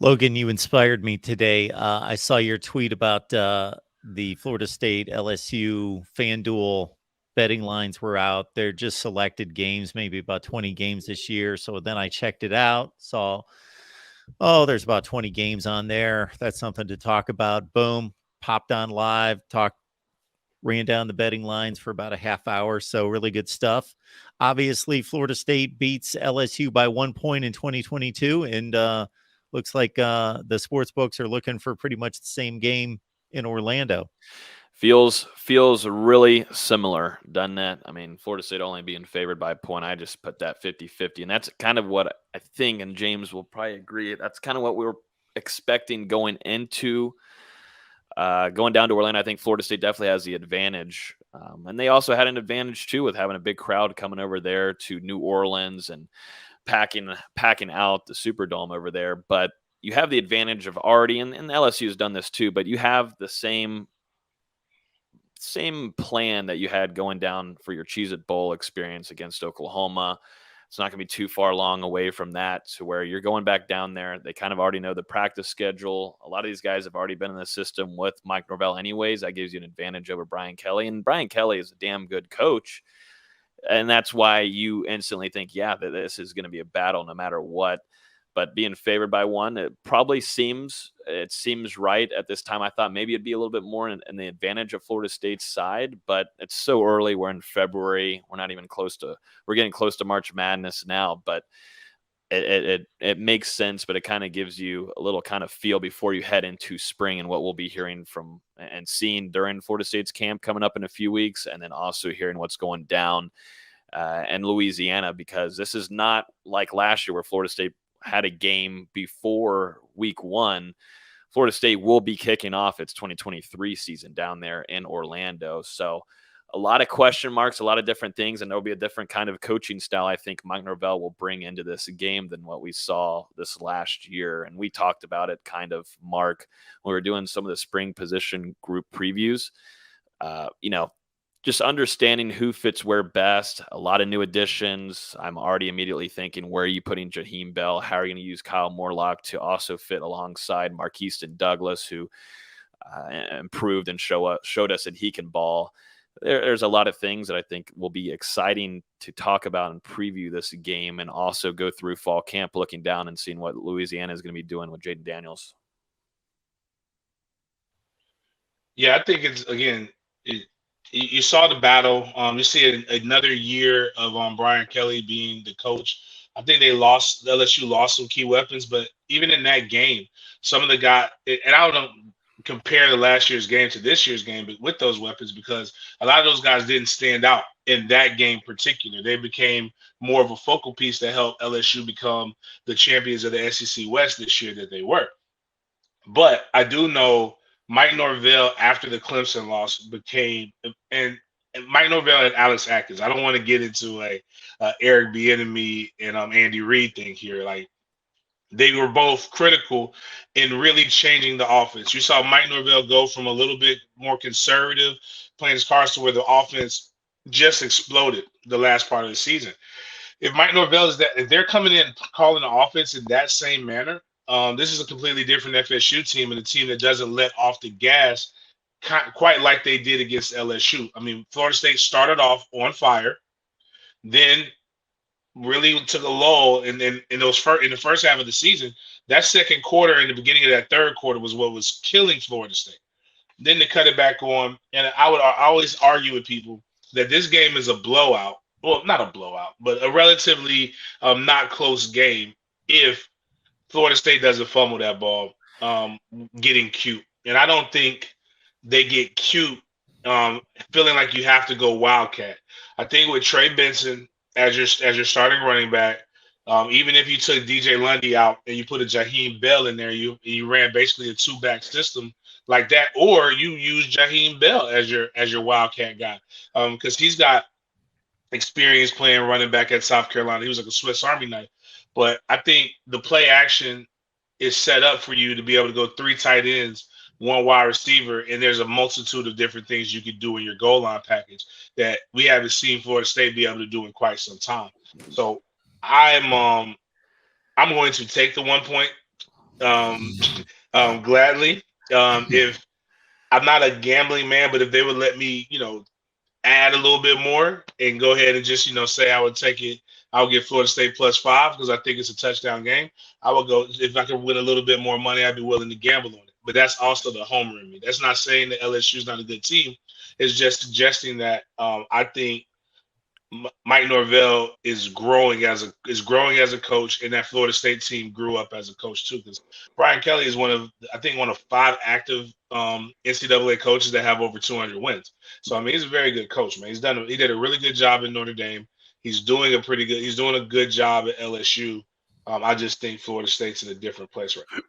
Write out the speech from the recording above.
Logan, you inspired me today. I saw your tweet about the Florida State LSU FanDuel betting lines were out. They're just selected games, maybe about 20 games this year. So then I checked it out, saw, oh, there's about 20 games on there. That's something to talk about. Boom, popped on live, ran down the betting lines for about a half hour. So really good stuff. Obviously, Florida State beats LSU by 1 point in 2022. And looks like the sports books are looking for pretty much the same game in Orlando. Feels really similar, doesn't it? I mean, Florida State only being favored by a point. I just put that 50-50. And that's kind of what I think, and James will probably agree, that's kind of what we were expecting going into going down to Orlando. I think Florida State definitely has the advantage. And they also had an advantage, too, with having a big crowd coming over there to New Orleans and packing out the Superdome over there. But you have the advantage of already, and LSU has done this too, but you have the same plan that you had going down for your Cheez-It Bowl experience against Oklahoma. It's not going to be too far long away from that to where you're going back down there. They kind of already know the practice schedule. A lot of these guys have already been in the system with Mike Norvell anyways. That gives you an advantage over Brian Kelly. And Brian Kelly is a damn good coach. And that's why you instantly think, yeah, that this is going to be a battle no matter what. But being favored by one, it probably seems right at this time. I thought maybe it'd be a little bit more in the advantage of Florida State's side, but it's so early. We're in February. We're getting close to March Madness now, but it makes sense, but it kind of gives you a little kind of feel before you head into spring and what we'll be hearing from and seeing during Florida State's camp coming up in a few weeks, and then also hearing what's going down in Louisiana, because this is not like last year where Florida State had a game before week one. Florida State will be kicking off its 2023 season down there in Orlando. So a lot of question marks, a lot of different things, and there'll be a different kind of coaching style I think Mike Norvell will bring into this game than what we saw this last year. And we talked about it kind of, Mark, when we were doing some of the spring position group previews. Just understanding who fits where best, a lot of new additions. I'm already immediately thinking, where are you putting Jaheim Bell? How are you going to use Kyle Morlock to also fit alongside Marquiston Douglas, who improved and showed us that he can ball? There's a lot of things that I think will be exciting to talk about and preview this game, and also go through fall camp looking down and seeing what Louisiana is going to be doing with Jaden Daniels. Yeah, I think you saw the battle. You see another year of Brian Kelly being the coach. I think LSU lost some key weapons, but even in that game, some of the guys, and I don't compare the last year's game to this year's game, but with those weapons, because a lot of those guys didn't stand out in that game in particular. They became more of a focal piece that helped LSU become the champions of the SEC West this year that they were. But I do know Mike Norvell, after the Clemson loss, became and Mike Norvell and Alex Atkins. I don't want to get into a Eric Bieniemy and Andy Reid thing here. Like, they were both critical in really changing the offense. You saw Mike Norvell go from a little bit more conservative playing his cards to where the offense just exploded the last part of the season. If Mike Norvell if they're coming in calling the offense in that same manner, this is a completely different FSU team, and a team that doesn't let off the gas quite like they did against LSU. I mean, Florida State started off on fire, then really took a lull, and then in the first half of the season, that second quarter and the beginning of that third quarter was what was killing Florida State. Then they cut it back on, and I always argue with people that this game is a blowout. Well, not a blowout, but a relatively not close game if Florida State doesn't fumble that ball, getting cute. And I don't think they get cute feeling like you have to go Wildcat. I think with Trey Benson as your starting running back, even if you took DJ Lundy out and you put a Jaheim Bell in there, you ran basically a two-back system like that, or you use Jaheim Bell as your Wildcat guy, because he's got experience playing running back at South Carolina. He was like a Swiss Army knife. But I think the play action is set up for you to be able to go three tight ends, one wide receiver, and there's a multitude of different things you could do in your goal line package that we haven't seen Florida State be able to do in quite some time. So I'm going to take the 1 point. um, gladly. If I'm not a gambling man, but if they would let me, add a little bit more and go ahead and just, say I would take it, I'll get Florida State +5 because I think it's a touchdown game. I would go if I could win a little bit more money, I'd be willing to gamble on it. But that's also the homer in me. That's not saying that LSU is not a good team. It's just suggesting that I think Mike Norvell is growing as a coach, and that Florida State team grew up as a coach too. Because Brian Kelly is one of 5 active NCAA coaches that have over 200 wins. So I mean, he's a very good coach, man. He did a really good job in Notre Dame. He's doing a good job at LSU. I just think Florida State's in a different place right now.